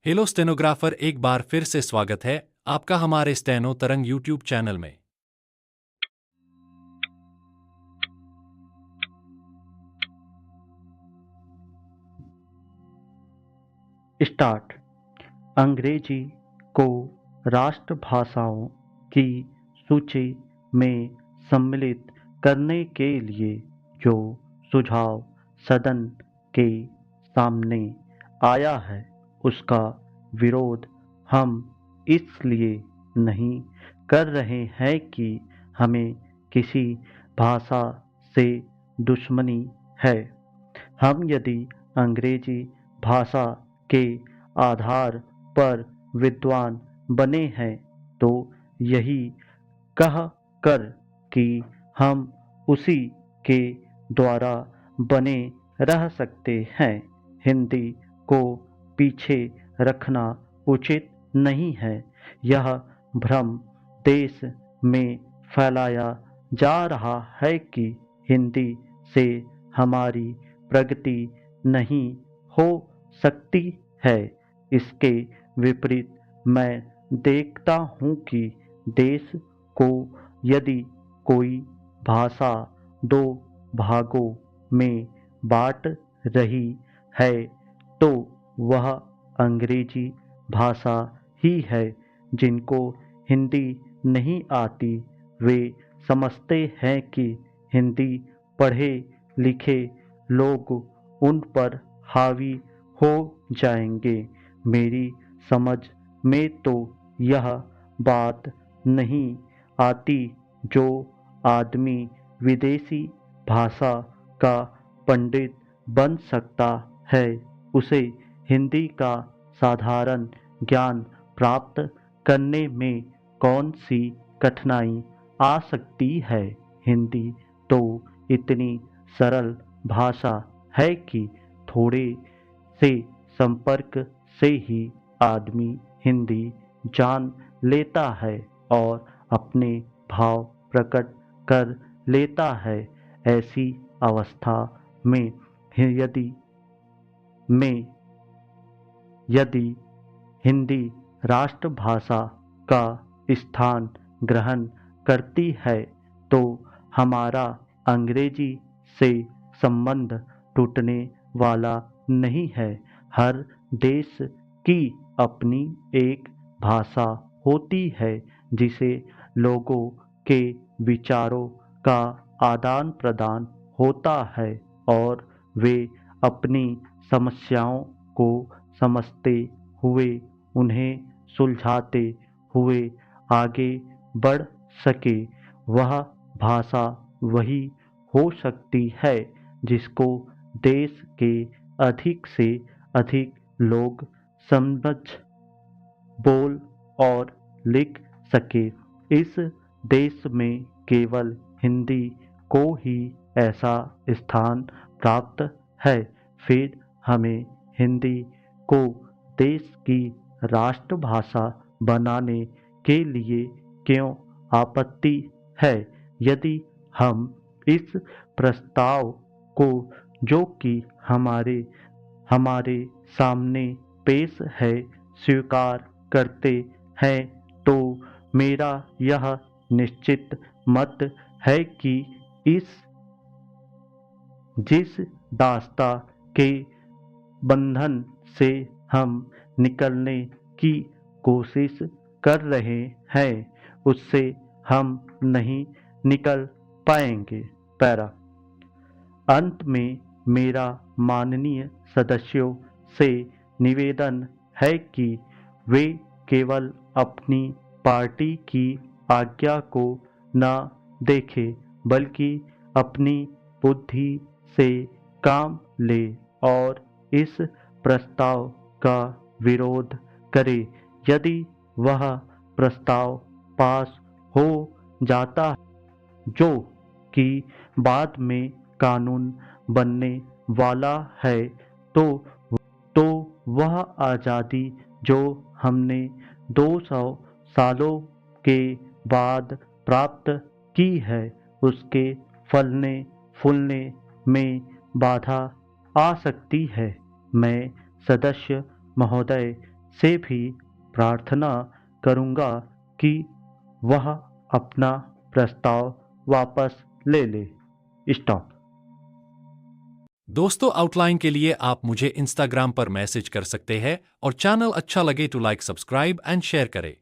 Hello stenographer, एक बार फिर से स्वागत है आपका हमारे स्टेनो तरंग यूट्यूब चैनल में। स्टार्ट। अंग्रेजी को राष्ट्रभाषाओं की सूची में सम्मिलित करने के लिए जो सुझाव सदन के सामने आया है उसका विरोध हम इसलिए नहीं कर रहे हैं कि हमें किसी भाषा से दुश्मनी है। हम यदि अंग्रेजी भाषा के आधार पर विद्वान बने हैं तो यही कह कर कि हम उसी के द्वारा बने रह सकते हैं। हिंदी को पीछे रखना उचित नहीं है। यह भ्रम देश में फैलाया जा रहा है कि हिंदी से हमारी प्रगति नहीं हो सकती है। इसके विपरीत मैं देखता हूँ कि देश को यदि कोई भाषा दो भागों में बांट रही है तो वह अंग्रेजी भाषा ही है। जिनको हिंदी नहीं आती वे समझते हैं कि हिंदी पढ़े लिखे लोग उन पर हावी हो जाएंगे। मेरी समझ में तो यह बात नहीं आती जो आदमी विदेशी भाषा का पंडित बन सकता है उसे हिंदी का साधारण ज्ञान प्राप्त करने में कौन सी कठिनाई आ सकती है। हिंदी तो इतनी सरल भाषा है कि थोड़े से संपर्क से ही आदमी हिंदी जान लेता है और अपने भाव प्रकट कर लेता है। ऐसी अवस्था में यदि में यदि हिंदी राष्ट्रभाषा का स्थान ग्रहण करती है तो हमारा अंग्रेजी से संबंध टूटने वाला नहीं है। हर देश की अपनी एक भाषा होती है जिसे लोगों के विचारों का आदान प्रदान होता है और वे अपनी समस्याओं को समझते हुए उन्हें सुलझाते हुए आगे बढ़ सके। वह भाषा वही हो सकती है जिसको देश के अधिक से अधिक लोग समझ बोल और लिख सके। इस देश में केवल हिंदी को ही ऐसा स्थान प्राप्त है। फिर हमें हिंदी को देश की राष्ट्रभाषा बनाने के लिए क्यों आपत्ति है। यदि हम इस प्रस्ताव को जो कि हमारे सामने पेश है स्वीकार करते हैं तो मेरा यह निश्चित मत है कि जिस दास्ता के बंधन से हम निकलने की कोशिश कर रहे हैं उससे हम नहीं निकल पाएंगे। पैरा अंत में मेरा माननीय सदस्यों से निवेदन है कि वे केवल अपनी पार्टी की आज्ञा को न देखें बल्कि अपनी बुद्धि से काम ले और इस प्रस्ताव का विरोध करे। यदि वह प्रस्ताव पास हो जाता जो कि बाद में कानून बनने वाला है तो वह आज़ादी जो हमने 200 सालों के बाद प्राप्त की है उसके फलने फूलने में बाधा आ सकती है। मैं सदस्य महोदय से भी प्रार्थना करूंगा कि वह अपना प्रस्ताव वापस ले ले। स्टॉप। दोस्तों, आउटलाइन के लिए आप मुझे इंस्टाग्राम पर मैसेज कर सकते हैं और चैनल अच्छा लगे तो लाइक, सब्सक्राइब एंड शेयर करें।